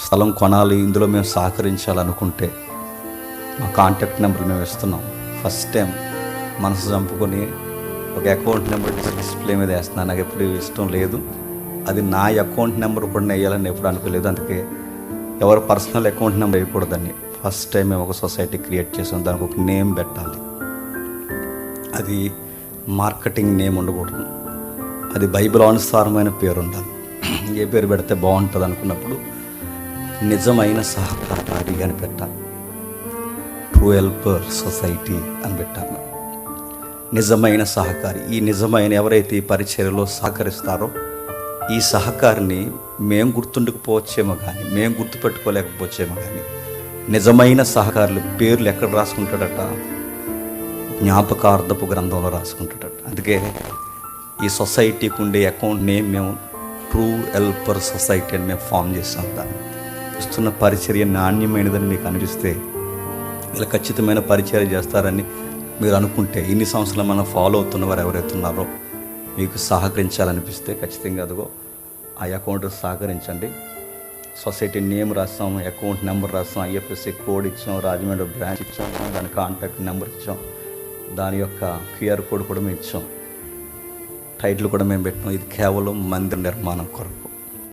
స్థలం కొనాలి, ఇందులో మేము సహకరించాలనుకుంటే మా కాంటాక్ట్ నెంబర్ మేము ఇస్తున్నాం. ఫస్ట్ టైం మనసు చంపుకొని ఒక అకౌంట్ నెంబర్ డిస్ప్లే మీద వేస్తున్నాను. నాకు ఎప్పుడు ఇష్టం లేదు, అది నా అకౌంట్ నెంబర్ కూడా వేయాలని ఎప్పుడు అనుకోలేదు. అందుకే ఎవరు పర్సనల్ అకౌంట్ నెంబర్ వేయకూడదని ఫస్ట్ టైం మేము ఒక సొసైటీ క్రియేట్ చేసాం. దానికి ఒక నేమ్ పెట్టాలి, అది మార్కెటింగ్ నేమ్ ఉండకూడదు, అది బైబిల్ అనుసారమైన పేరు ఉండాలి. ఏ పేరు పెడితే బాగుంటుంది అనుకున్నప్పుడు నిజమైన సహకారి అని పెట్టాలి, ట్రూ హెల్పర్ సొసైటీ అని పెట్టాను. నిజమైన సహకారి, ఈ నిజమైన ఎవరైతే ఈ పరిచర్యలో సహకరిస్తారో ఈ సహకారిని మేము గుర్తుండకపోవచ్చేమో కానీ, మేము గుర్తుపెట్టుకోలేకపోవచ్చేమో కానీ, నిజమైన సహకారులు పేర్లు ఎక్కడ రాసుకుంటాడట? జ్ఞాపకార్థపు గ్రంథంలో రాసుకుంటాడట. అందుకే ఈ సొసైటీకి ఉండే అకౌంట్ నేమ్ మేము ట్రూ హెల్పర్ సొసైటీ అని మేము ఫామ్ చేస్తాం. దాన్ని ఇస్తున్న పరిచర్య నాణ్యమైనదని మీకు అనిపిస్తే, ఇలా ఖచ్చితమైన పరిచర్య చేస్తారని మీరు అనుకుంటే, ఇన్ని సంవత్సరాలు మనం ఫాలో అవుతున్న వారు ఎవరైతే ఉన్నారో మీకు సహకరించాలనిపిస్తే ఖచ్చితంగా అదిగో ఆ అకౌంట్ సహకరించండి. సొసైటీ నేమ్ రాస్తాం, అకౌంట్ నెంబర్ రాస్తాం, ఐఎఫ్ఎస్సి కోడ్ ఇచ్చాం, రాజమండ్రి బ్రాంచ్ ఇచ్చాం, దాని కాంటాక్ట్ నెంబర్ ఇచ్చాం, దాని యొక్క క్యూఆర్ కోడ్ కూడా మేము ఇచ్చాం, టైటిల్ కూడా మేము పెట్టాం. ఇది కేవలం మందిర నిర్మాణం కొరకు.